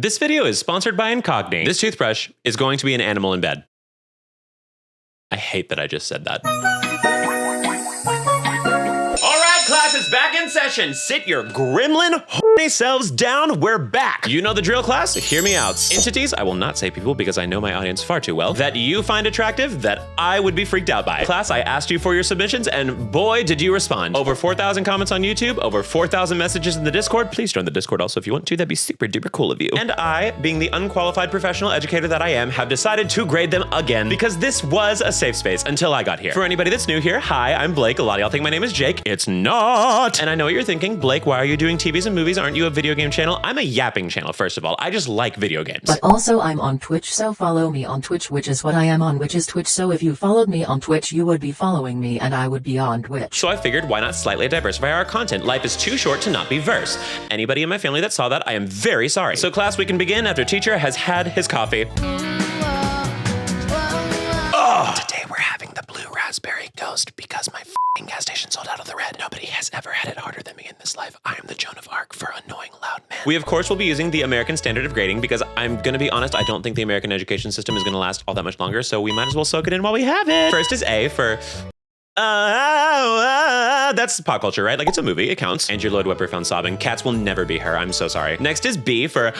This video is sponsored by Incogni. This toothbrush is going to be an animal in bed. I hate that I just said that. Class is back in session. Sit your gremlin horny selves down. We're back. You know the drill, class? Hear me out. Entities, I will not say people because I know my audience far too well, that you find attractive that I would be freaked out by. Class, I asked you for your submissions and boy, did you respond. Over 4,000 comments on YouTube, over 4,000 messages in the Discord. Please join the Discord also if you want to. That'd be super duper cool of you. And I, being the unqualified professional educator that I am, have decided to grade them again because this was a safe space until I got here. For anybody that's new here, hi, I'm Blake. A lot of y'all think my name is Jake. It's not. And I know what you're thinking, Blake, why are you doing TVs and movies? Aren't you a video game channel? I'm a yapping channel, first of all. I just like video games. But also I'm on Twitch, so follow me on Twitch, which is what I am on, which is Twitch. So if you followed me on Twitch, you would be following me and I would be on Twitch. So I figured, why not slightly diversify our content? Life is too short to not be verse. Anybody in my family that saw that, I am very sorry. So class, we can begin after teacher has had his coffee. Today we're having the blue raspberry ghost because my gas station sold out of the red. Nobody has ever had it harder than me in this life. I am the Joan of Arc for annoying loud men. We of course will be using the American standard of grading because I'm gonna be honest, I don't think the American education system is gonna last all that much longer, so we might as well soak it in while we have it. First is A for that's pop culture, right? Like it's a movie, it counts. Andrew Lloyd Webber found sobbing. Cats will never be her, I'm so sorry. Next is B for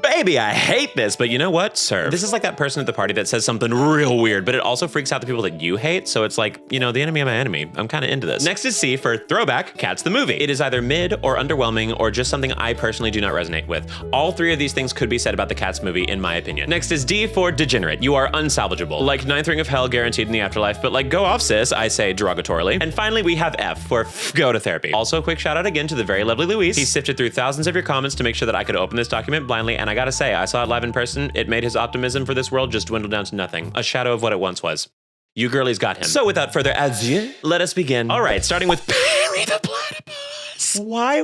baby, I hate this, but you know what? Serve. This is like that person at the party that says something real weird, but it also freaks out the people that you hate, so it's like, you know, the enemy of my enemy. I'm kind of into this. Next is C for throwback, Cats the movie. It is either mid or underwhelming or just something I personally do not resonate with. All three of these things could be said about the Cats movie, in my opinion. Next is D for degenerate. You are unsalvageable. Like ninth ring of hell guaranteed in the afterlife, but like go off sis, I say derogatorily. And finally, we have F for go to therapy. Also, a quick shout out again to the very lovely Luis. He sifted through thousands of your comments to make sure that I could open this document blindly, and I gotta say, I saw it live in person. It made his optimism for this world just dwindle down to nothing. A shadow of what it once was. You girlies got him. So without further ado, let us begin. All right, starting with Perry the Platypus. Why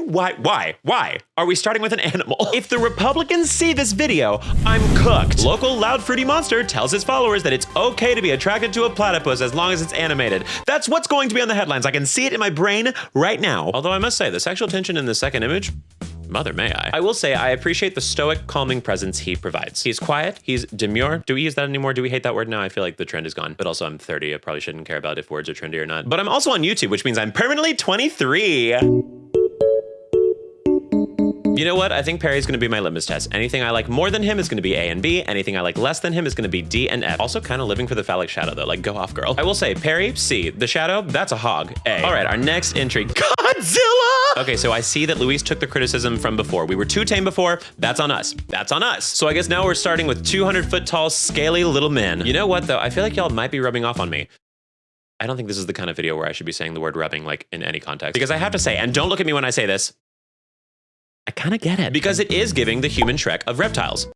are we starting with an animal? If the Republicans see this video, I'm cooked. Local loud fruity monster tells his followers that it's okay to be attracted to a platypus as long as it's animated. That's what's going to be on the headlines. I can see it in my brain right now. Although I must say, the sexual tension in the second image, mother may I. I will say I appreciate the stoic, calming presence he provides. He's quiet, he's demure. Do we use that anymore? Do we hate that word now? I feel like the trend is gone. But also I'm 30, I probably shouldn't care about if words are trendy or not. But I'm also on YouTube, which means I'm permanently 23. You know what? I think Perry's gonna be my litmus test. Anything I like more than him is gonna be A and B. Anything I like less than him is gonna be D and F. Also kind of living for the phallic shadow though, like go off girl. I will say Perry, C. The shadow, that's a hog, A. All right, our next entry, Godzilla! Okay, so I see that Luis took the criticism from before. We were too tame before, that's on us. That's on us. So I guess now we're starting with 200-foot tall, scaly little men. You know what though? I feel like y'all might be rubbing off on me. I don't think this is the kind of video where I should be saying the word rubbing like in any context. Because I have to say, and don't look at me when I say this, I kind of get it. Because it is giving the human Shrek of reptiles.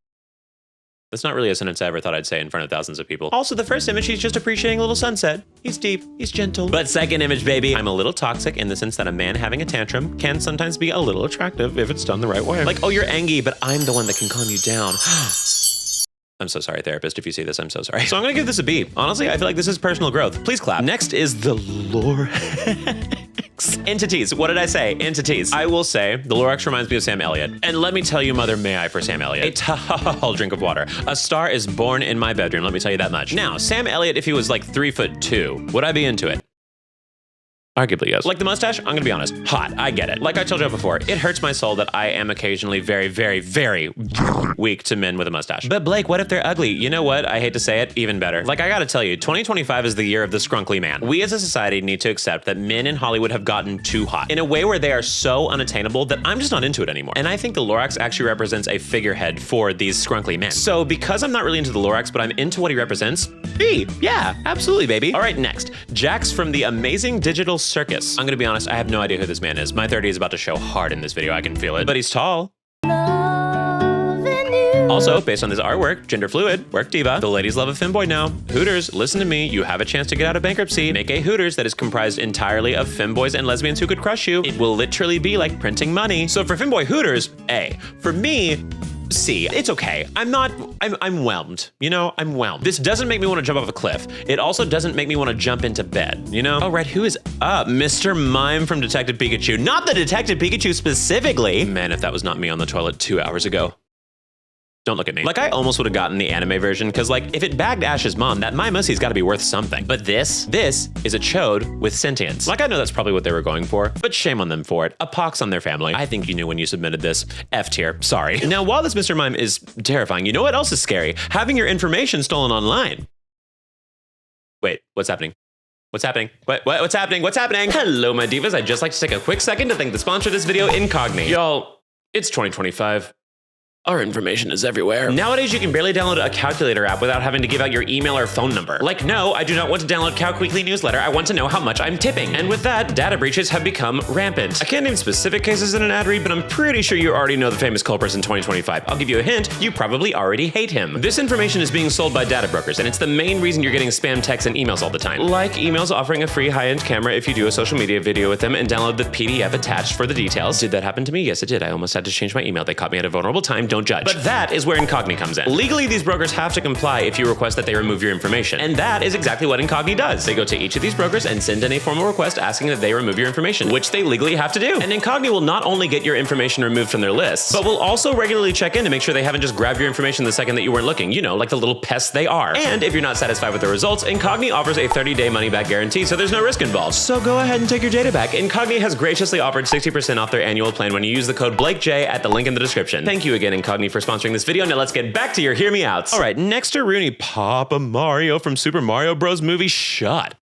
That's not really a sentence I ever thought I'd say in front of thousands of people. Also, the first image, he's just appreciating a little sunset. He's deep, he's gentle. But second image, baby, I'm a little toxic in the sense that a man having a tantrum can sometimes be a little attractive if it's done the right way. Like, oh, you're angry, but I'm the one that can calm you down. I'm so sorry, therapist. If you see this, I'm so sorry. So I'm gonna give this a B. Honestly, I feel like this is personal growth. Please clap. Next is the Lorax. Entities. What did I say? Entities. I will say the Lorax reminds me of Sam Elliott. And let me tell you, mother may I for Sam Elliott. A tall drink of water. A star is born in my bedroom. Let me tell you that much. Now, Sam Elliott, if he was like 3'2", would I be into it? Arguably, yes. Like the mustache, I'm gonna be honest, hot, I get it. Like I told you before, it hurts my soul that I am occasionally very, very, very weak to men with a mustache. But Blake, what if they're ugly? You know what? I hate to say it, even better. Like I gotta tell you, 2025 is the year of the scrunkly man. We as a society need to accept that men in Hollywood have gotten too hot in a way where they are so unattainable that I'm just not into it anymore. And I think the Lorax actually represents a figurehead for these scrunkly men. So because I'm not really into the Lorax, but I'm into what he represents, B, yeah, absolutely, baby. All right, next, Jax from the Amazing Digital Circus. I'm gonna be honest, I have no idea who this man is. My 30 is about to show hard in this video, I can feel it. But he's tall. Also, based on this artwork, gender fluid, work diva, the ladies love a femboy now. Hooters, listen to me, you have a chance to get out of bankruptcy. Make a Hooters that is comprised entirely of femboys and lesbians who could crush you. It will literally be like printing money. So for femboy Hooters, A. For me, C. It's okay. I'm whelmed. You know, I'm whelmed. This doesn't make me want to jump off a cliff. It also doesn't make me want to jump into bed, you know? All right, who is up? Mr. Mime from Detective Pikachu. Not the Detective Pikachu specifically. Man, if that was not me on the toilet 2 hours ago. Don't look at me. Like, I almost would have gotten the anime version, because like, if it bagged Ash's mom, that My Mussy's gotta be worth something. But this is a chode with sentience. Like, I know that's probably what they were going for, but shame on them for it. A pox on their family. I think you knew when you submitted this. F tier, sorry. Now, while this Mr. Mime is terrifying, you know what else is scary? Having your information stolen online. Wait, what's happening? What's happening? What's happening? What's happening? Hello, my divas. I'd just like to take a quick second to thank the sponsor of this video, Incogni. Y'all, it's 2025. Our information is everywhere. Nowadays, you can barely download a calculator app without having to give out your email or phone number. Like, no, I do not want to download Calc Weekly newsletter. I want to know how much I'm tipping. And with that, data breaches have become rampant. I can't name specific cases in an ad read, but I'm pretty sure you already know the famous culprits in 2025. I'll give you a hint, you probably already hate him. This information is being sold by data brokers, and it's the main reason you're getting spam texts and emails all the time. Like emails offering a free high-end camera if you do a social media video with them and download the PDF attached for the details. Did that happen to me? Yes, it did. I almost had to change my email. They caught me at a vulnerable time. Don't judge. But that is where Incogni comes in. Legally, these brokers have to comply if you request that they remove your information. And that is exactly what Incogni does. They go to each of these brokers and send in a formal request asking that they remove your information, which they legally have to do. And Incogni will not only get your information removed from their lists, but will also regularly check in to make sure they haven't just grabbed your information the second that you weren't looking, you know, like the little pests they are. And if you're not satisfied with the results, Incogni offers a 30-day money-back guarantee, so there's no risk involved. So go ahead and take your data back. Incogni has graciously offered 60% off their annual plan when you use the code BlakeJ at the link in the description. Thank you again, Incogni, for sponsoring this video. Now let's get back to your hear me outs. All right, next to Rooney, Papa Mario from Super Mario Bros. Movie. Shut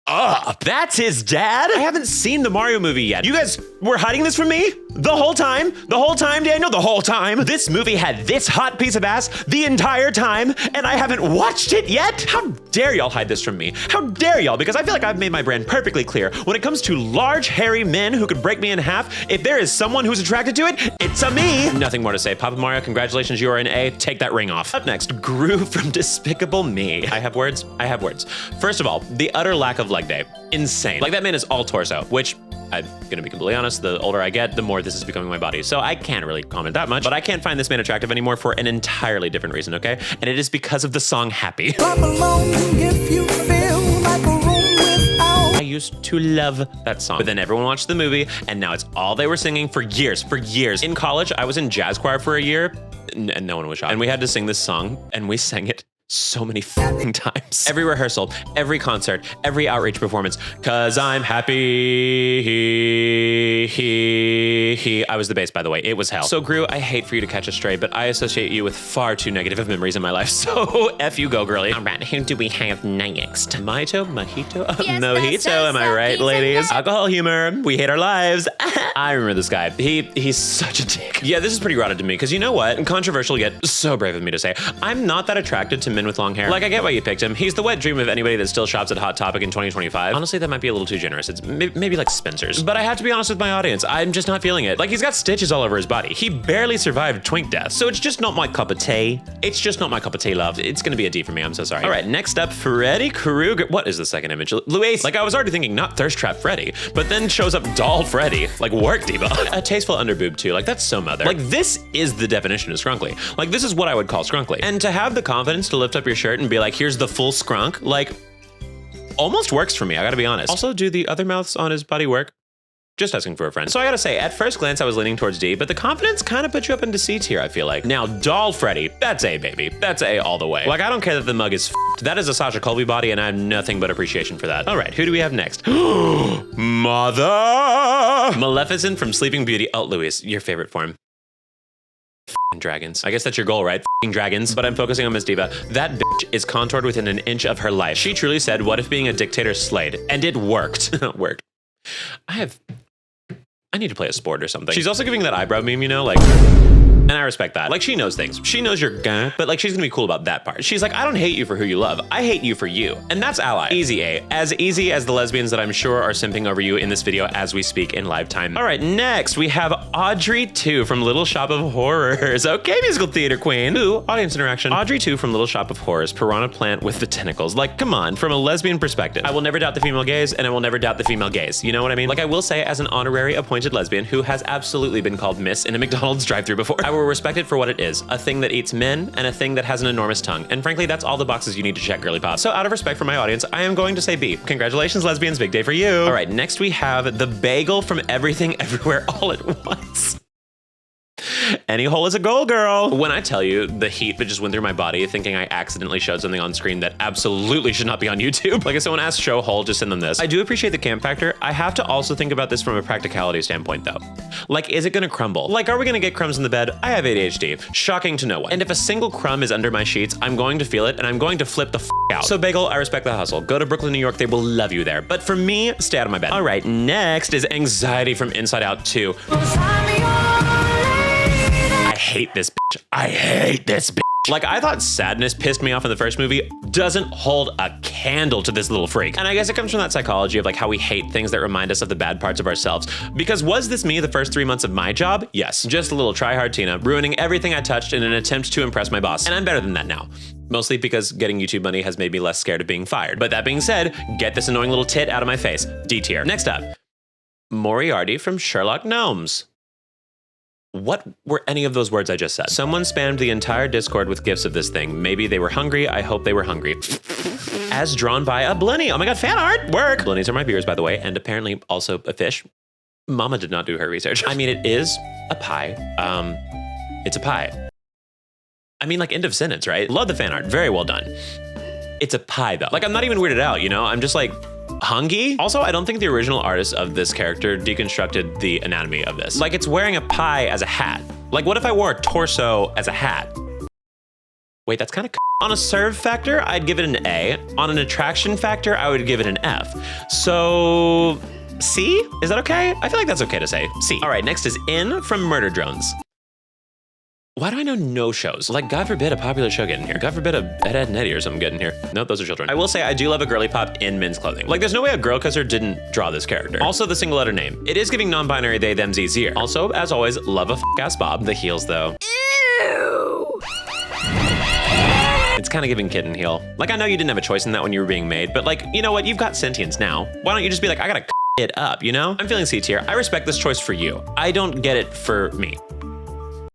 up. That's his dad? I haven't seen the Mario movie yet. You guys were hiding this from me? The whole time? The whole time, Daniel? The whole time? This movie had this hot piece of ass the entire time, and I haven't watched it yet? How dare y'all hide this from me? How dare y'all? Because I feel like I've made my brand perfectly clear. When it comes to large, hairy men who could break me in half, if there is someone who's attracted to it, it's a me. Nothing more to say. Papa Mario, congratulations, you are an A. Take that ring off. Up next, Gru from Despicable Me. I have words. I have words. First of all, the utter lack of leg day. Insane. Like, that man is all torso, which, I'm gonna be completely honest, the older I get, the more this is becoming my body. So I can't really comment that much, but I can't find this man attractive anymore for an entirely different reason, okay? And it is because of the song Happy. Clap along if you feel like a room without. I used to love that song, but then everyone watched the movie, and now it's all they were singing for years, In college, I was in jazz choir for a year, and no one was shocked. And we had to sing this song, and we sang it so many fucking times. Every rehearsal, every concert, every outreach performance, 'cause I'm happy. I was the bass, by the way. It was hell. So Gru, I hate for you to catch a stray, but I associate you with far too negative of memories in my life. So F you go, girly. All right, who do we have next? Mojito? Mojito, am I right, ladies? Alcohol humor. We hate our lives. I remember this guy. He's such a dick. Yeah, this is pretty rotted to me, because you know what? Controversial yet so brave of me to say. I'm not that attracted to men with long hair. Like, I get why you picked him. He's the wet dream of anybody that still shops at Hot Topic in 2025. Honestly, that might be a little too generous. It's maybe like Spencer's. But I have to be honest with my audience. I'm just not feeling it. Like, he's got stitches all over his body. He barely survived twink death. So it's just not my cup of tea. It's just not my cup of tea, love. It's gonna be a D for me. I'm so sorry. All right, next up, Freddy Krueger. What is the second image? Luis. Like, I was already thinking not Thirst Trap Freddy, but then shows up Doll Freddy. Like, work, diva. A tasteful underboob too. Like, that's so mother. Like, this is the definition of scrunkly. Like, this is what I would call scrunkly. And to have the confidence to lift up your shirt and be like, here's the full scrunk, like, almost works for me, I gotta be honest. Also, do the other mouths on his body work? Just asking for a friend. So I gotta say, at first glance, I was leaning towards D, but the confidence kind of put you up into C tier, I feel like. Now, Doll Freddy, that's A, baby. That's A all the way. Like, I don't care that the mug is f***ed. That is a Sasha Colby body, and I have nothing but appreciation for that. All right, who do we have next? Mother! Maleficent from Sleeping Beauty. Oh, Luis, your favorite form. Dragons. I guess that's your goal, right? Dragons. But I'm focusing on Miss Diva. That bitch is contoured within an inch of her life. She truly said, what if being a dictator slayed? And it worked. Worked. I need to play a sport or something. She's also giving that eyebrow meme, you know, like... And I respect that. Like, she knows things. She knows you're gonna, but like, she's gonna be cool about that part. She's like, I don't hate you for who you love. I hate you for you. And that's ally. Easy A. As easy as the lesbians that I'm sure are simping over you in this video as we speak in live time. All right, next we have Audrey 2 from Little Shop of Horrors. Okay, musical theater queen. Ooh, audience interaction. Audrey 2 from Little Shop of Horrors. Piranha plant with the tentacles. Like, come on, from a lesbian perspective. I will never doubt the female gaze, and I will never doubt the female gaze. You know what I mean? Like, I will say, as an honorary appointed lesbian who has absolutely been called Miss in a McDonald's drive-thru before, I will respect it for what it is, a thing that eats men and a thing that has an enormous tongue. And frankly, that's all the boxes you need to check, girly pop. So out of respect for my audience, I am going to say B. Congratulations, lesbians, big day for you. All right, next we have the bagel from Everything Everywhere All at Once. Any hole is a goal, girl. When I tell you the heat that just went through my body thinking I accidentally showed something on screen that absolutely should not be on YouTube. Like if someone asks show hole, just send them this. I do appreciate the camp factor. I have to also think about this from a practicality standpoint though. Like, is it gonna crumble? Like, are we gonna get crumbs in the bed? I have ADHD. Shocking to no one. And if a single crumb is under my sheets, I'm going to feel it and I'm going to flip the f out. So Bagel, I respect the hustle. Go to Brooklyn, New York. They will love you there. But for me, stay out of my bed. All right, next is Anxiety from Inside Out 2. I hate this bitch. I hate this bitch. Like, I thought Sadness pissed me off in the first movie. Doesn't hold a candle to this little freak. And I guess it comes from that psychology of like how we hate things that remind us of the bad parts of ourselves. Because was this me the first 3 months of my job? Yes. Just a little try-hard Tina, ruining everything I touched in an attempt to impress my boss. And I'm better than that now. Mostly because getting YouTube money has made me less scared of being fired. But that being said, get this annoying little tit out of my face. D tier. Next up, Moriarty from Sherlock Gnomes. What were any of those words I just said? Someone spammed the entire Discord with gifs of this thing. Maybe they were hungry. I hope they were hungry. As drawn by a Blenny. Oh my God, fan art, work. Blennies are my beers, by the way, and apparently also a fish. Mama did not do her research. I mean, it is a pie. It's a pie. I mean, like, end of sentence, right? Love the fan art, very well done. It's a pie though. Like, I'm not even weirded out, you know? I'm just like, hungry? Also, I don't think the original artist of this character deconstructed the anatomy of this. Like, it's wearing a pie as a hat. Like, what if I wore a torso as a hat? Wait, that's kind of on a serve factor, I'd give it an A. On an attraction factor, I would give it an F. So, C? Is that okay? I feel like that's okay to say. C. All right, next is In from Murder Drones. Why do I know no shows? Like, God forbid a popular show get in here. God forbid a Ed, Ed and Eddie or something get in here. Nope, those are children. I will say I do love a girly pop in men's clothing. Like, there's no way a girl cusser didn't draw this character. Also, the single letter name. It is giving non-binary they, them, z's here. Also, as always, love a f***ass Bob. The heels, though. Ew. It's kind of giving kitten heel. Like, I know you didn't have a choice in that when you were being made, but like, you know what? You've got sentience now. Why don't you just be like, I gotta it up, you know? I'm feeling C tier. I respect this choice for you. I don't get it for me.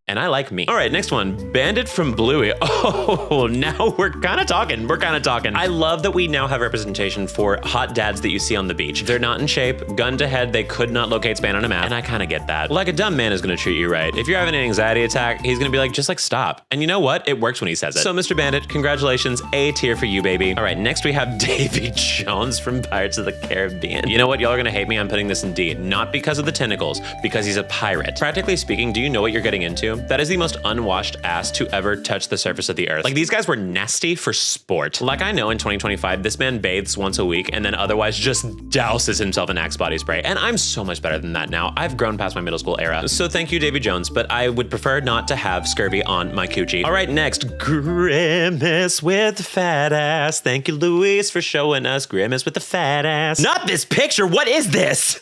And I like me. All right, next one, Bandit from Bluey. Oh, now we're kind of talking. We're kind of talking. I love that we now have representation for hot dads that you see on the beach. They're not in shape, gun to head, they could not locate span on a map, and I kind of get that. Like, a dumb man is gonna treat you right. If you're having an anxiety attack, he's gonna be like, just like, stop. And you know what? It works when he says it. So, Mr. Bandit, congratulations, A tier for you, baby. All right, next we have Davy Jones from Pirates of the Caribbean. You know what? Y'all are gonna hate me. I'm putting this in D. Not because of the tentacles, because he's a pirate. Practically speaking, do you know what you're getting into? That is the most unwashed ass to ever touch the surface of the earth. Like, these guys were nasty for sport. Like, I know in 2025, this man bathes once a week and then otherwise just douses himself in Axe body spray. And I'm so much better than that now. I've grown past my middle school era. So thank you, Davy Jones, but I would prefer not to have scurvy on my coochie. All right, next, Grimace with the fat ass. Thank you, Luis, for showing us Grimace with the fat ass. Not this picture, what is this?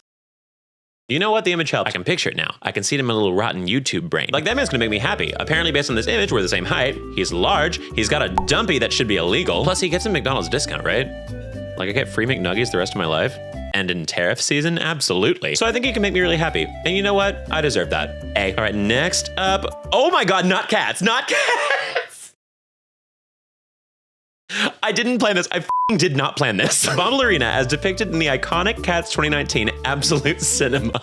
You know what? The image helped. I can picture it now. I can see it in my little rotten YouTube brain. Like, that man's gonna make me happy. Apparently, based on this image, we're the same height. He's large. He's got a dumpy that should be illegal. Plus, he gets a McDonald's discount, right? Like, I get free McNuggies the rest of my life. And in tariff season, absolutely. So I think he can make me really happy. And you know what? I deserve that. A. All right, next up. Oh my God, not cats, not cats. I didn't plan this. I did not plan this. Bombalarina, as depicted in the iconic Cats 2019 Absolute Cinema.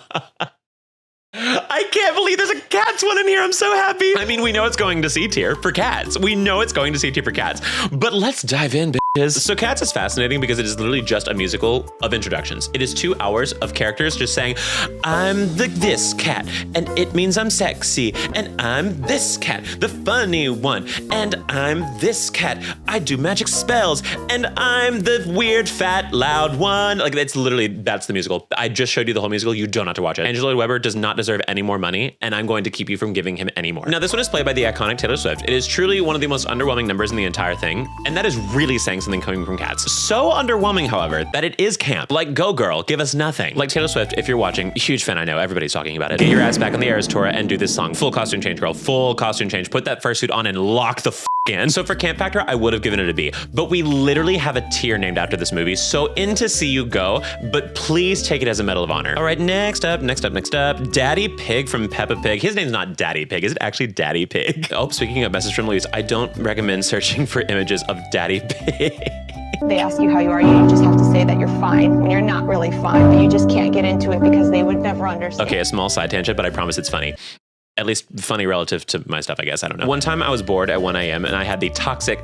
I can't believe there's a Cats one in here. I'm so happy. I mean, we know it's going to C tier for Cats. We know it's going to C tier for Cats. But let's dive in, bitches. So Cats is fascinating because it is literally just a musical of introductions. It is 2 hours of characters just saying, I'm this cat, and it means I'm sexy, and I'm this cat, the funny one, and I'm this cat, I do magic spells, and I'm the weird, fat, loud one. Like, it's literally, that's the musical. I just showed you the whole musical. You don't have to watch it. Angela Lloyd Webber does not deserve any more money, and I'm going to keep you from giving him any more. Now, this one is played by the iconic Taylor Swift. It is truly one of the most underwhelming numbers in the entire thing, and that is really saying something coming from Cats. So underwhelming, however, that it is camp. Like, go girl, give us nothing. Like, Taylor Swift, if you're watching, huge fan, I know, everybody's talking about it. Get your ass back on the Eras Tour and do this song. Full costume change, girl, full costume change. Put that fursuit on and lock the in. So for camp factor, I would have given it a B, but we literally have a tier named after this movie. So into see you go, but please take it as a Medal of Honor. All right, next up, Daddy Pig from Peppa Pig. His name's not Daddy Pig. Is it actually Daddy Pig? Oh, speaking of message from Luis, I don't recommend searching for images of Daddy Pig. They ask you how you are, you just have to say that you're fine when you're not really fine, but you just can't get into it because they would never understand. Okay, a small side tangent, but I promise it's funny. At least funny relative to my stuff, I guess. I don't know. One time I was bored at 1 a.m. and I had the toxic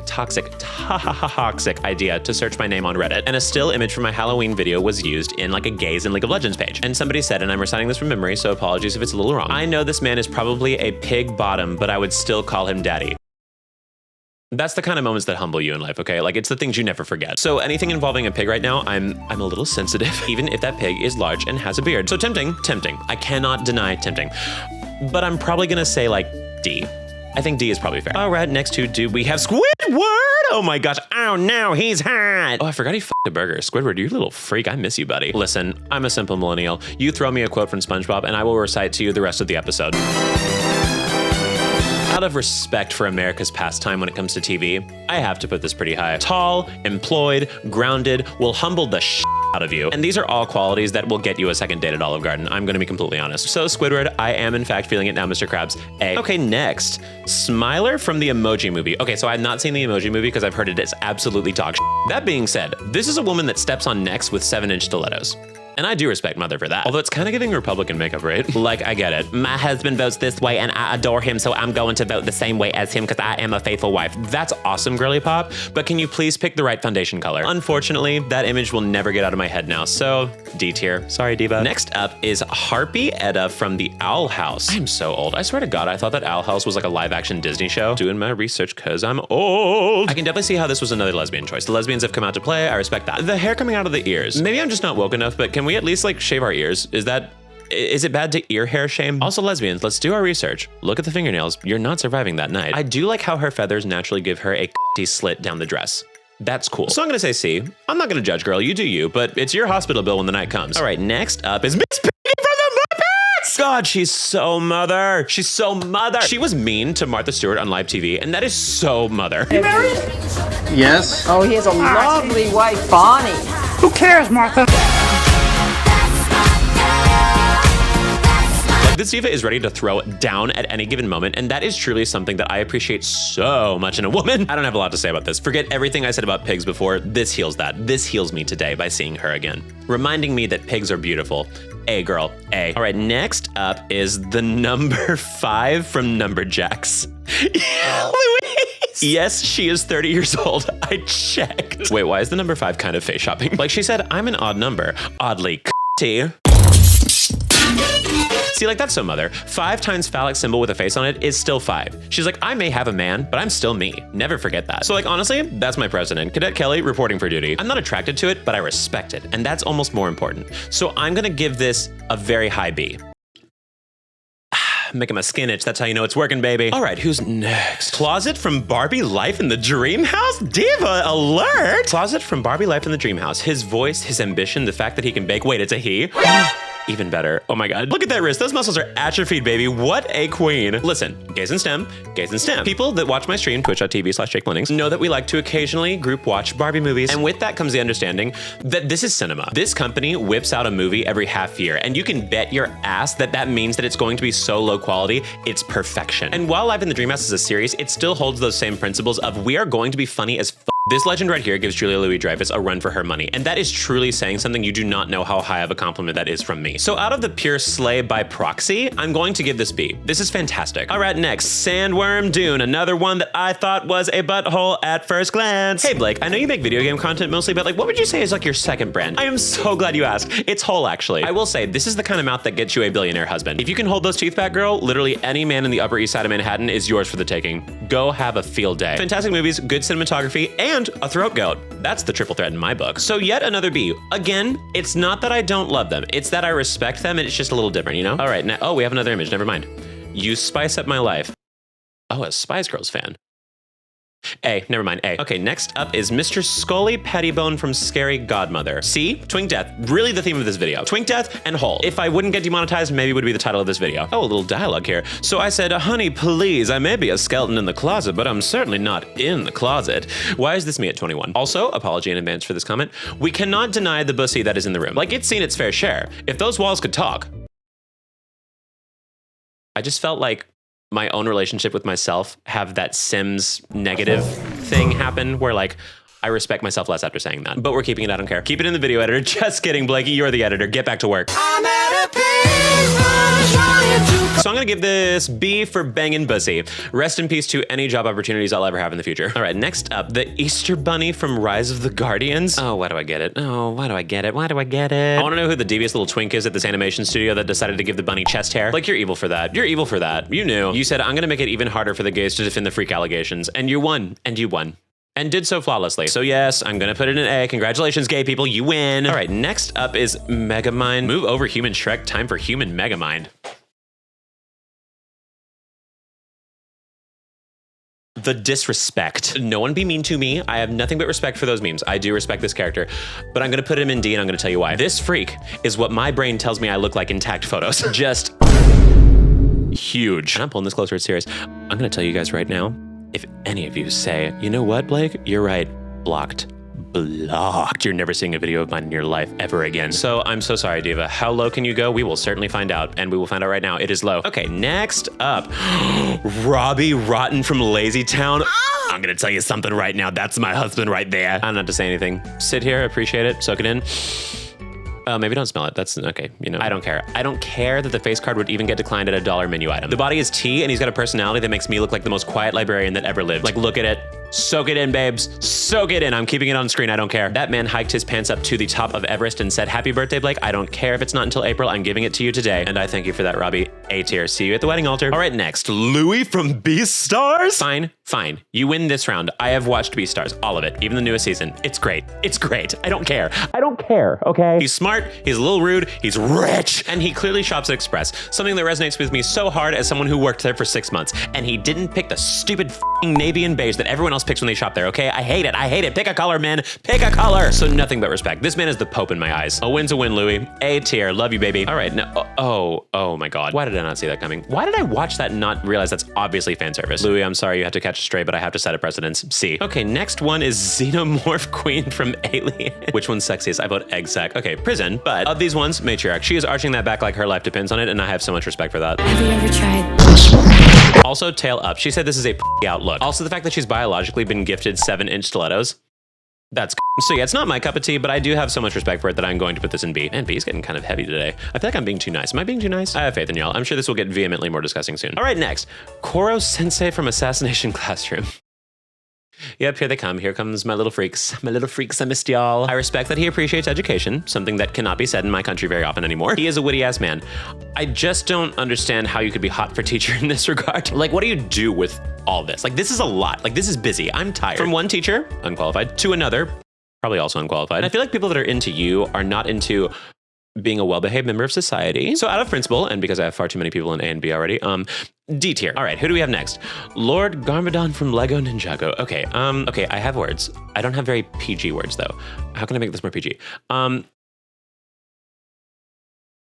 idea to search my name on Reddit. And a still image from my Halloween video was used in like a gays in League of Legends page. And somebody said, and I'm reciting this from memory, so apologies if it's a little wrong, I know this man is probably a pig bottom, but I would still call him daddy. That's the kind of moments that humble you in life, okay? Like, it's the things you never forget. So anything involving a pig right now, I'm a little sensitive, even if that pig is large and has a beard. So tempting. I cannot deny tempting. But I'm probably gonna say like D. I think D is probably fair. All right, next to do we have Squidward. Oh my gosh, oh no, he's hot. Oh, I forgot he f***ed a burger. Squidward, you little freak, I miss you, buddy. Listen, I'm a simple millennial. You throw me a quote from SpongeBob and I will recite to you the rest of the episode. Out of respect for America's pastime when it comes to TV, I have to put this pretty high. Tall, employed, grounded, will humble the shit out of you. And these are all qualities that will get you a second date at Olive Garden. I'm gonna be completely honest. So Squidward, I am in fact feeling it now, Mr. Krabs. A. Okay, next, Smiler from the Emoji Movie. Okay, so I've not seen the Emoji Movie because I've heard it is absolutely dog shit. That being said, this is a woman that steps on necks with 7-inch stilettos. And I do respect Mother for that. Although it's kind of giving Republican makeup, right? Like, I get it. My husband votes this way and I adore him, so I'm going to vote the same way as him because I am a faithful wife. That's awesome, girly pop, but can you please pick the right foundation color? Unfortunately, that image will never get out of my head now, so D tier. Sorry, diva. Next up is Harpy Edda from the Owl House. I'm so old. I swear to God, I thought that Owl House was like a live-action Disney show. Doing my research because I'm old. I can definitely see how this was another lesbian choice. The lesbians have come out to play. I respect that. The hair coming out of the ears. Maybe I'm just not woke enough, but can we at least like shave our ears? Is it bad to ear hair shame? Also, lesbians, let's do our research. Look at the fingernails. You're not surviving that night. I do like how her feathers naturally give her a slit down the dress. That's cool. So I'm gonna say C. I'm not gonna judge, girl. You do you, but it's your hospital bill when the night comes. All right, next up is Miss Piggy from the Muppets! God, she's so Mother. She's so Mother. She was mean to Martha Stewart on live TV, and that is so Mother. You married? Yes. Oh, he has a lovely wife, Bonnie. Who cares, Martha? This diva is ready to throw down at any given moment, and that is truly something that I appreciate so much in a woman. I don't have a lot to say about this. Forget everything I said about pigs before. This heals that. This heals me today by seeing her again, reminding me that pigs are beautiful. A, girl, A. All right, next up is the number 5 from Numberjacks. Louise! Yes, she is 30 years old. I checked. Wait, why is the number 5 kind of face shopping? Like she said, I'm an odd number. Oddly c***y. See, like, that's so Mother. 5 times phallic symbol with a face on it is still 5. She's like, I may have a man, but I'm still me. Never forget that. So like, honestly, that's my president. Cadet Kelly reporting for duty. I'm not attracted to it, but I respect it. And that's almost more important. So I'm gonna give this a very high B. Making my skin itch. That's how you know it's working, baby. All right, who's next? Closet from Barbie Life in the Dream House? Diva alert! Closet from Barbie Life in the Dream House. His voice, his ambition, the fact that he can bake. Wait, it's a he? Even better. Oh my God. Look at that wrist. Those muscles are atrophied, baby. What a queen. Listen, gays in STEM, gays in STEM. People that watch my stream, twitch.tv/JakeBlennings, know that we like to occasionally group watch Barbie movies. And with that comes the understanding that this is cinema. This company whips out a movie every half year, and you can bet your ass that that means that it's going to be so low quality, it's perfection. And while Live in the Dream House is a series, it still holds those same principles of we are going to be funny as f. This legend right here gives Julia Louis-Dreyfus a run for her money, and that is truly saying something. You do not know how high of a compliment that is from me. So out of the pure slay by proxy, I'm going to give this B. This is fantastic. All right, next, Sandworm Dune, another one that I thought was a butthole at first glance. Hey Blake, I know you make video game content mostly, but like, what would you say is like your second brand? I am so glad you asked. It's Hole, actually. I will say, this is the kind of mouth that gets you a billionaire husband. If you can hold those teeth back, girl, literally any man in the Upper East Side of Manhattan is yours for the taking. Go have a field day. Fantastic movies, good cinematography, and a throat goat. That's the triple threat in my book. So yet another B. Again, it's not that I don't love them. It's that I respect them and it's just a little different, you know? All right, now, oh, we have another image, never mind. You spice up my life. Oh, a Spice Girls fan. A, never mind, A. Okay, next up is Mr. Scully Pettibone from Scary Godmother. C, Twink Death, really the theme of this video. Twink Death and Hole. If I wouldn't get demonetized, maybe would be the title of this video. Oh, a little dialogue here. So I said, honey, please, I may be a skeleton in the closet, but I'm certainly not in the closet. Why is this me at 21? Also, apology in advance for this comment. We cannot deny the bussy that is in the room. Like, it's seen its fair share. If those walls could talk. I just felt like my own relationship with myself have that Sims negative thing happen where like, I respect myself less after saying that. But we're keeping it, I don't care. Keep it in the video editor. Just kidding, Blakey, you're the editor. Get back to work. I'm at a So I'm gonna give this B for bangin' bussy. Rest in peace to any job opportunities I'll ever have in the future. All right, next up, the Easter Bunny from Rise of the Guardians. Oh, why do I get it? Oh, why do I get it? Why do I get it? I wanna know who the devious little twink is at this animation studio that decided to give the bunny chest hair. Like, you're evil for that. You're evil for that. You knew. You said, I'm gonna make it even harder for the gays to defend the freak allegations. And you won. And you won. And did so flawlessly. So yes, I'm gonna put it in A. Congratulations, gay people, you win. All right, next up is Megamind. Move over, human Shrek. Time for human Megamind. The disrespect. No one be mean to me. I have nothing but respect for those memes. I do respect this character, but I'm gonna put him in D and I'm gonna tell you why. This freak is what my brain tells me I look like in tagged photos. Just huge. And I'm pulling this closer, it's serious. I'm gonna tell you guys right now, if any of you say, you know what, Blake, you're right, blocked. Blocked. You're never seeing a video of mine in your life ever again. So I'm so sorry, Diva. How low can you go? We will certainly find out, and we will find out right now. It is low. Okay, next up, Robbie Rotten from Lazy Town. I'm gonna tell you something right now. That's my husband right there. I don't have to say anything. Sit here, appreciate it, soak it in. Maybe don't smell it. That's okay. You know, I don't care. I don't care that the face card would even get declined at a $1 menu item. The body is T, and he's got a personality that makes me look like the most quiet librarian that ever lived. Like, look at it. Soak it in, babes. Soak it in. I'm keeping it on screen. I don't care. That man hiked his pants up to the top of Everest and said, happy birthday, Blake. I don't care if it's not until April. I'm giving it to you today. And I thank you for that, Robbie. A tier. See you at the wedding altar. All right, next. Louis from Beastars. Fine, fine. You win this round. I have watched Beastars. All of it. Even the newest season. It's great. It's great. I don't care. I don't care, okay? He's smart. He's a little rude. He's rich. And he clearly shops at Express. Something that resonates with me so hard as someone who worked there for 6 months. And he didn't pick the stupid navy and beige that everyone else picks when they shop there, okay? I hate it. I hate it. Pick a color, man. Pick a color. So nothing but respect. This man is the Pope in my eyes. A win's a win, Louis. A tier. Love you, baby. All right. Now, oh my God. Why did I not see that coming? Why did I watch that and not realize that's obviously fan service? Louis, I'm sorry you have to catch a stray, but I have to set a precedence. C. Okay, next one is Xenomorph Queen from Alien. Which one's sexiest? I vote egg sack. Okay, prison. But of these ones, matriarch. She is arching that back like her life depends on it, and I have so much respect for that. Have you ever tried? Also, tail up. She said this is a outlook. Also, the fact that she's biologically been gifted 7-inch stilettos. That's so yeah, it's not my cup of tea, but I do have so much respect for it that I'm going to put this in B. Man, B is getting kind of heavy today. I feel like I'm being too nice. Am I being too nice? I have faith in y'all. I'm sure this will get vehemently more disgusting soon. All right, next. Koro Sensei from Assassination Classroom. Yep, here they come. Here comes my little freaks. My little freaks, I missed y'all. I respect that he appreciates education, something that cannot be said in my country very often anymore. He is a witty ass man. I just don't understand how you could be hot for teacher in this regard. Like, what do you do with all this? Like, this is a lot. Like, this is busy. I'm tired. From one teacher, unqualified, to another, probably also unqualified. And I feel like people that are into you are not into being a well-behaved member of society. So out of principle, and because I have far too many people in A and B already, D tier. All right, who do we have next? Lord Garmadon from Lego Ninjago. Okay, okay, I have words. I don't have very PG words though. How can I make this more PG?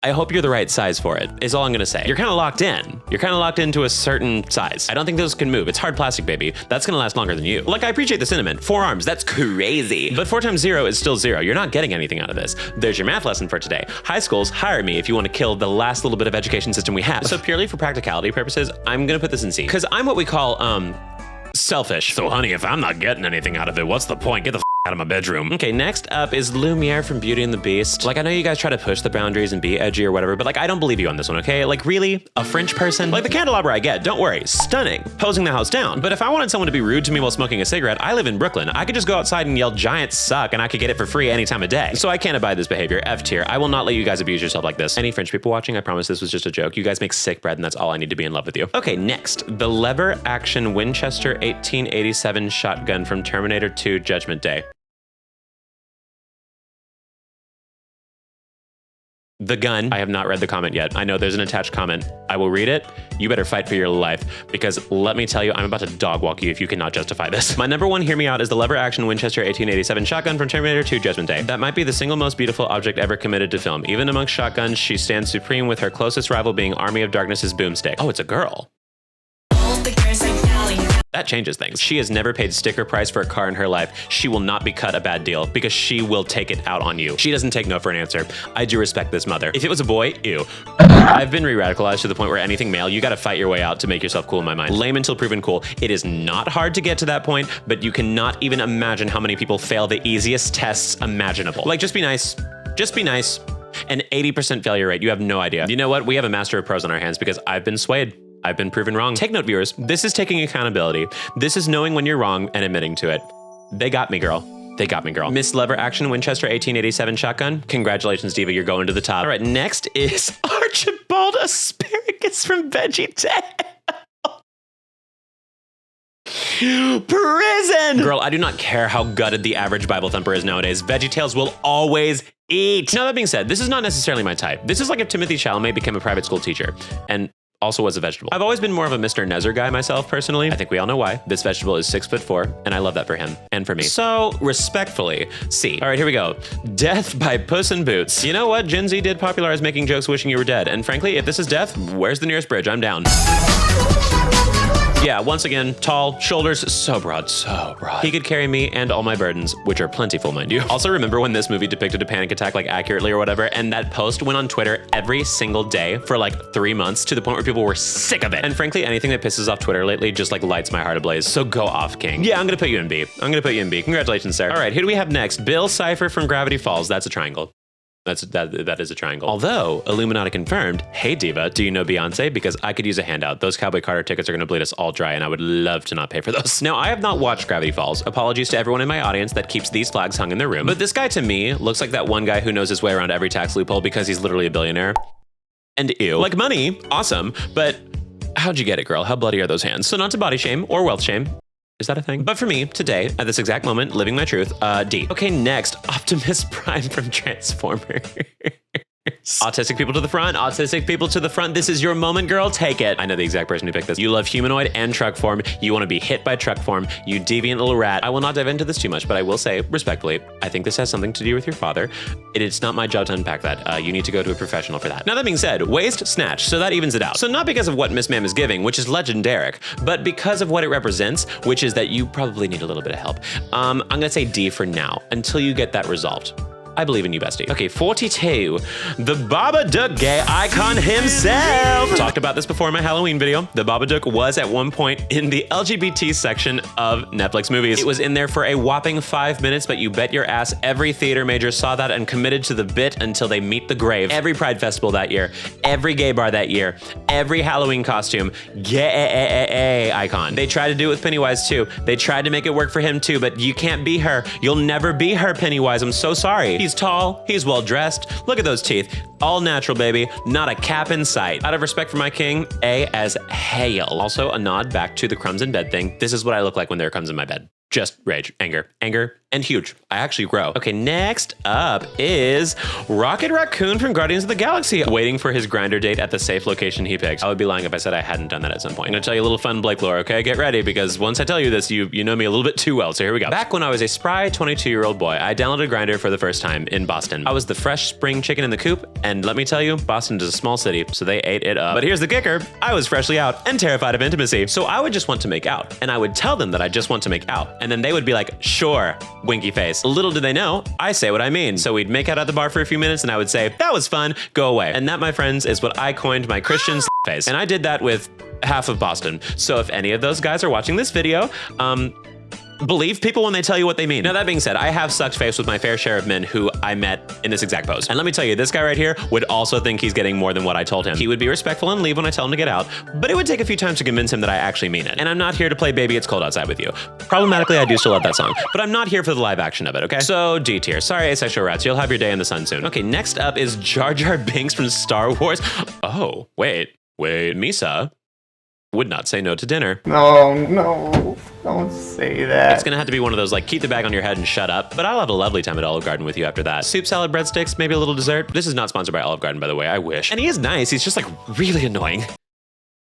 I hope you're the right size for it, is all I'm gonna say. You're kind of locked in. You're kind of locked into a certain size. I don't think those can move. It's hard plastic, baby. That's gonna last longer than you. Like, I appreciate the sentiment. 4 arms, that's crazy. But 4 times 0 is still 0. You're not getting anything out of this. There's your math lesson for today. High schools, hire me if you want to kill the last little bit of education system we have. So purely for practicality purposes, I'm gonna put this in C. Because I'm what we call, selfish. So honey, if I'm not getting anything out of it, what's the point? Get the out of my bedroom. Okay, next up is Lumiere from Beauty and the Beast. Like, I know you guys try to push the boundaries and be edgy or whatever, but like, I don't believe you on this one, okay? Like, really? A French person? Like, the candelabra I get, don't worry. Stunning. Posing the house down. But if I wanted someone to be rude to me while smoking a cigarette, I live in Brooklyn. I could just go outside and yell, giants suck, and I could get it for free any time of day. So I can't abide this behavior. F tier. I will not let you guys abuse yourself like this. Any French people watching, I promise this was just a joke. You guys make sick bread, and that's all I need to be in love with you. Okay, next. The lever action Winchester 1887 shotgun from Terminator 2 Judgment Day. The gun. I have not read the comment yet. I know there's an attached comment. I will read it. You better fight for your life, because let me tell you, I'm about to dog walk you if you cannot justify this. My number one, hear me out, is the lever action Winchester 1887 shotgun from Terminator 2 Judgment Day. That might be the single most beautiful object ever committed to film. Even amongst shotguns, she stands supreme, with her closest rival being Army of Darkness's boomstick. Oh, it's a girl. That changes things. She has never paid sticker price for a car in her life. She will not be cut a bad deal, because she will take it out on you. She doesn't take no for an answer. I do respect this mother. If it was a boy, ew. I've been re-radicalized to the point where anything male, you gotta fight your way out to make yourself cool in my mind. Lame until proven cool. It is not hard to get to that point, but you cannot even imagine how many people fail the easiest tests imaginable. Like, just be nice. Just be nice. an 80% failure rate. You have no idea. You know what? We have a master of pros on our hands because I've been swayed. I've been proven wrong. Take note, viewers. This is taking accountability. This is knowing when you're wrong and admitting to it. They got me, girl. They got me, girl. Miss Lever Action Winchester 1887 shotgun. Congratulations, Diva. You're going to the top. All right, next is Archibald Asparagus from VeggieTales. Prison! Girl, I do not care how gutted the average Bible thumper is nowadays. VeggieTales will always eat. Now, that being said, this is not necessarily my type. This is like if Timothy Chalamet became a private school teacher and also was a vegetable. I've always been more of a Mr. Nezer guy myself, personally. I think we all know why. This vegetable is 6'4", and I love that for him and for me. So, respectfully, C. All right, here we go. Death by Puss in Boots. You know what? Gen Z did popularize making jokes wishing you were dead. And frankly, if this is death, where's the nearest bridge? I'm down. Yeah, once again, tall, shoulders so broad, so broad. He could carry me and all my burdens, which are plentiful, mind you. Also, remember when this movie depicted a panic attack like accurately or whatever, and that post went on Twitter every single day for like 3 months to the point where people were sick of it. And frankly, anything that pisses off Twitter lately just like lights my heart ablaze. So go off, King. Yeah, I'm gonna put you in B. I'm gonna put you in B. Congratulations, sir. All right, who do we have next? Bill Cipher from Gravity Falls. That's a triangle. That is a triangle. Although, Illuminati confirmed, hey Diva, do you know Beyonce? Because I could use a handout. Those Cowboy Carter tickets are gonna bleed us all dry and I would love to not pay for those. Now, I have not watched Gravity Falls. Apologies to everyone in my audience that keeps these flags hung in their room. But this guy to me looks like that one guy who knows his way around every tax loophole because he's literally a billionaire. And ew. Like money, awesome, but how'd you get it, girl? How bloody are those hands? So not to body shame or wealth shame. Is that a thing? But for me, today, at this exact moment, living my truth, D. Okay, next, Optimus Prime from Transformers. Autistic people to the front, autistic people to the front. This is your moment, girl. Take it. I know the exact person who picked this. You love humanoid and truck form. You want to be hit by truck form. You deviant little rat. I will not dive into this too much, but I will say, respectfully, I think this has something to do with your father. It's not my job to unpack that. You need to go to a professional for that. Now, that being said, waist, snatch. So that evens it out. So not because of what Miss Ma'am is giving, which is legendary, but because of what it represents, which is that you probably need a little bit of help. I'm going to say D for now, until you get that resolved. I believe in you, bestie. Okay, 42. The Babadook gay icon himself. Talked about this before in my Halloween video. The Babadook was at one point in the LGBT section of Netflix movies. It was in there for a whopping 5 minutes, but you bet your ass every theater major saw that and committed to the bit until they meet the grave. Every Pride Festival that year, every gay bar that year, every Halloween costume, gay icon. They tried to do it with Pennywise too. They tried to make it work for him too, but you can't be her. You'll never be her, Pennywise. I'm so sorry. He's tall, he's well dressed. Look at those teeth. All natural, baby. Not a cap in sight. Out of respect for my king, A as hail. Also, a nod back to the crumbs in bed thing. This is what I look like when there are crumbs in my bed. Just rage, anger, and huge. I actually grow. Okay, next up is Rocket Raccoon from Guardians of the Galaxy, waiting for his grinder date at the safe location he picks. I would be lying if I said I hadn't done that at some point. I'm gonna tell you a little fun Blake lore, okay? Get ready, because once I tell you this, you know me a little bit too well, so here we go. Back when I was a spry 22-year-old boy, I downloaded Grindr for the first time in Boston. I was the fresh spring chicken in the coop, and let me tell you, Boston is a small city, so they ate it up. But here's the kicker, I was freshly out and terrified of intimacy, so I would just want to make out, and I would tell them that I just want to make out, and then they would be like, sure, winky face. Little did they know, I say what I mean. So we'd make out at the bar for a few minutes and I would say, that was fun, go away. And that, my friends, is what I coined my Christian face. And I did that with half of Boston. So if any of those guys are watching this video, believe people when they tell you what they mean. Now, that being said, I have sucked face with my fair share of men who I met in this exact post. And let me tell you, this guy right here would also think he's getting more than what I told him. He would be respectful and leave when I tell him to get out, but it would take a few times to convince him that I actually mean it. And I'm not here to play Baby It's Cold Outside with you. Problematically, I do still love that song, but I'm not here for the live action of it, okay? So D tier. Sorry, asexual rats. You'll have your day in the sun soon. Okay, next up is Jar Jar Binks from Star Wars. Oh, wait, Misa would not say no to dinner. No, don't say that. It's gonna have to be one of those like keep the bag on your head and shut up, but I'll have a lovely time at Olive Garden with you after that. Soup, salad, breadsticks, maybe a little dessert. This is not sponsored by Olive Garden, by the way, I wish. And he is nice, he's just like really annoying.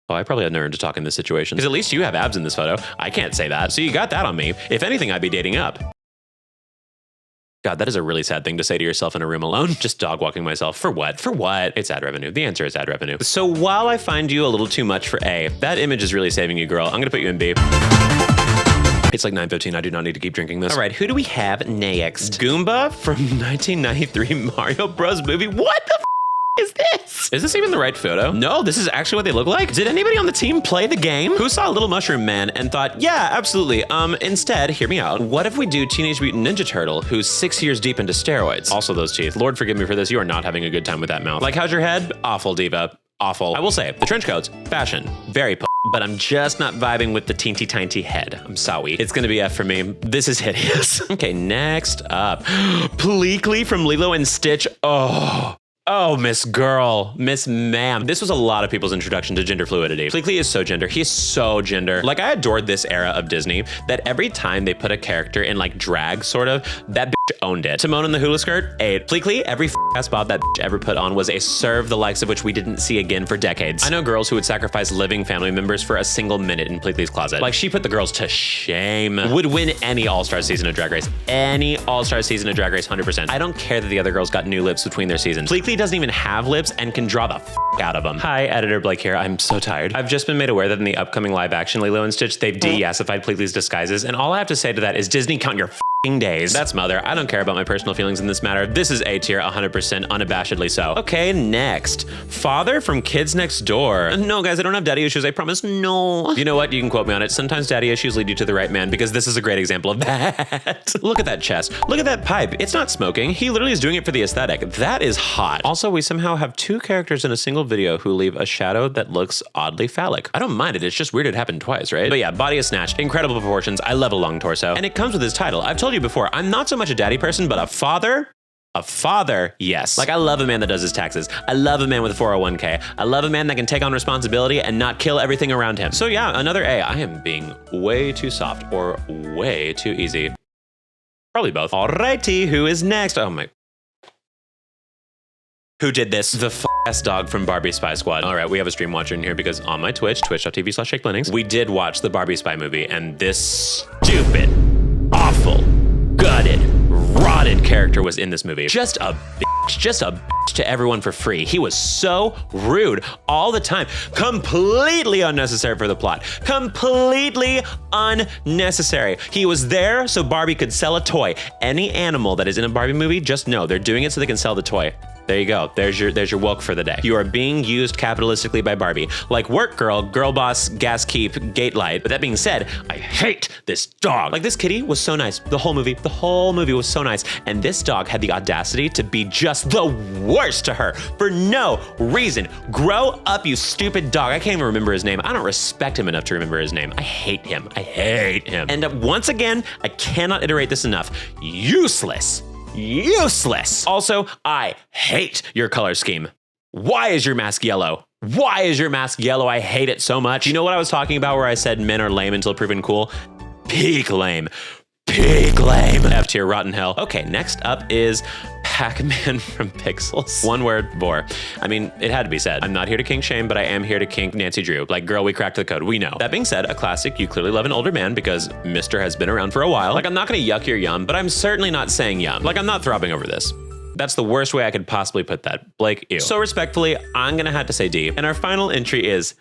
Oh, I probably had nerve to talk in this situation. Because at least you have abs in this photo. I can't say that, so you got that on me. If anything, I'd be dating up. God, that is a really sad thing to say to yourself in a room alone. Just dog walking myself. For what? For what? It's ad revenue. The answer is ad revenue. So while I find you a little too much for A, that image is really saving you, girl. I'm gonna put you in B. It's like 9:15. I do not need to keep drinking this. All right, who do we have next? Goomba from 1993 Mario Bros movie. What the f? is this? Is this even the right photo? No, this is actually what they look like. Did anybody on the team play the game? Who saw Little Mushroom Man and thought, yeah, absolutely. Instead, hear me out. What if we do Teenage Mutant Ninja Turtle, who's 6 years deep into steroids? Also those teeth. Lord forgive me for this. You are not having a good time with that mouth. Like, how's your head? Awful, diva. Awful. I will say, the trench coats, fashion, very but I'm just not vibing with the teensy tiny head. I'm sorry. It's gonna be F for me. This is hideous. Okay, next up. Pleakley from Lilo and Stitch. Oh, Miss Girl, Miss Ma'am. This was a lot of people's introduction to gender fluidity. Pleakley is so gender. He's so gender. Like, I adored this era of Disney that every time they put a character in like drag, sort of, that bitch owned it. Timon and the hula skirt, 8. Pleakley, every ass bob that bitch ever put on was a serve the likes of which we didn't see again for decades. I know girls who would sacrifice living family members for a single minute in Pleakley's closet. Like, she put the girls to shame. Would win any All-Star season of Drag Race. Any All-Star season of Drag Race, 100%. I don't care that the other girls got new lips between their seasons. Pleakley doesn't even have lips and can draw the out of them. Hi, editor Blake here. I'm so tired. I've just been made aware that in the upcoming live action Lilo and Stitch, they've de-yassified Pleakley's disguises, and all I have to say to that is Disney, count your days. That's mother. I don't care about my personal feelings in this matter. This is A tier, 100% unabashedly so. Okay, next. Father from Kids Next Door. No, guys, I don't have daddy issues, I promise. No. You know what? You can quote me on it. Sometimes daddy issues lead you to the right man, because this is a great example of that. Look at that chest. Look at that pipe. It's not smoking. He literally is doing it for the aesthetic. That is hot. Also, we somehow have 2 characters in a single video who leave a shadow that looks oddly phallic. I don't mind it. It's just weird it happened twice, right? But yeah, body is snatched. Incredible proportions. I love a long torso. And it comes with his title. I've told you before, I'm not so much a daddy person, but a father, yes. Like, I love a man that does his taxes. I love a man with a 401k. I love a man that can take on responsibility and not kill everything around him. So yeah, another A. I am being way too soft or way too easy. Probably both. Alrighty, who is next? Oh my. Who did this? The f***ass dog from Barbie Spy Squad. All right, we have a stream watcher in here because on my Twitch, twitch.tv/shakeblendings, we did watch the Barbie Spy movie, and this stupid, awful, gutted, rotted character was in this movie. Just a bitch to everyone for free. He was so rude all the time. Completely unnecessary for the plot. Completely unnecessary. He was there so Barbie could sell a toy. Any animal that is in a Barbie movie, just know they're doing it so they can sell the toy. There you go. There's your woke for the day. You are being used capitalistically by Barbie. Like work girl, girl boss, gas keep, gate light. But that being said, I hate this dog. Like, this kitty was so nice. The whole movie was so nice. And this dog had the audacity to be just the worst to her for no reason. Grow up, you stupid dog. I can't even remember his name. I don't respect him enough to remember his name. I hate him. I hate him. And once again, I cannot iterate this enough. Useless. Useless. Also, I hate your color scheme. Why is your mask yellow? Why is your mask yellow? I hate it so much. You know what I was talking about where I said men are lame until proven cool? Peak lame. Peak lame. F tier, rotten hell. Okay, next up is Pac-Man from Pixels. One word, vor. I mean, it had to be said. I'm not here to kink shame, but I am here to kink Nancy Drew. Like, girl, we cracked the code. We know. That being said, a classic, you clearly love an older man because Mr. has been around for a while. Like, I'm not gonna yuck your yum, but I'm certainly not saying yum. Like, I'm not throbbing over this. That's the worst way I could possibly put that. Blake, ew. So respectfully, I'm gonna have to say D. And our final entry is...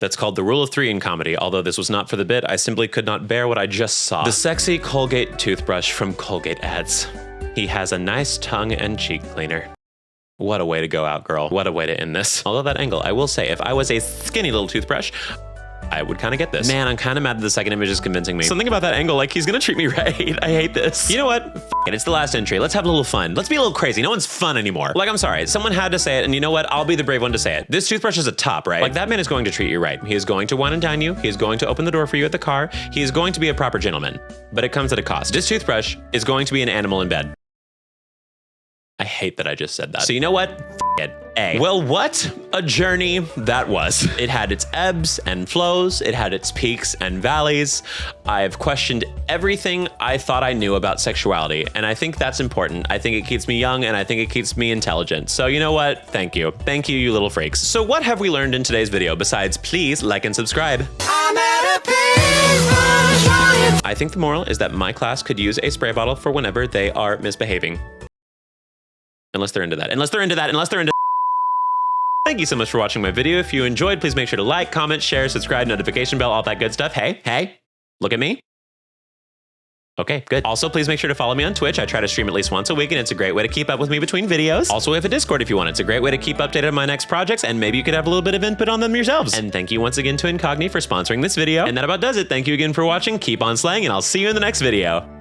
That's called the rule of 3 in comedy. Although this was not for the bit, I simply could not bear what I just saw. The sexy Colgate toothbrush from Colgate ads. He has a nice tongue and cheek cleaner. What a way to go out, girl. What a way to end this. Although that angle, I will say, if I was a skinny little toothbrush, I would kind of get this. Man, I'm kind of mad that the second image is convincing me. Something about that angle, like he's gonna treat me right. I hate this. You know what? F it, it's the last entry. Let's have a little fun. Let's be a little crazy. No one's fun anymore. Like, I'm sorry. Someone had to say it, and you know what? I'll be the brave one to say it. This toothbrush is a top, right? Like, that man is going to treat you right. He is going to wine and dine you. He is going to open the door for you at the car. He is going to be a proper gentleman. But it comes at a cost. This toothbrush is going to be an animal in bed. I hate that I just said that. So you know what? F it. A. Well, what a journey that was. It had its ebbs and flows. It had its peaks and valleys. I've questioned everything I thought I knew about sexuality, and I think that's important. I think it keeps me young, and I think it keeps me intelligent. So you know what? Thank you. Thank you, you little freaks. So what have we learned in today's video besides please like and subscribe? I think the moral is that my class could use a spray bottle for whenever they are misbehaving. Unless they're into that. Unless they're into that. Unless they're into... Thank you so much for watching my video. If you enjoyed, please make sure to like, comment, share, subscribe, notification bell, all that good stuff. Hey, look at me. Okay, good. Also, please make sure to follow me on Twitch. I try to stream at least once a week, and it's a great way to keep up with me between videos. Also, we have a Discord if you want. It's a great way to keep updated on my next projects, and maybe you could have a little bit of input on them yourselves. And thank you once again to Incogni for sponsoring this video. And that about does it. Thank you again for watching. Keep on slaying, and I'll see you in the next video.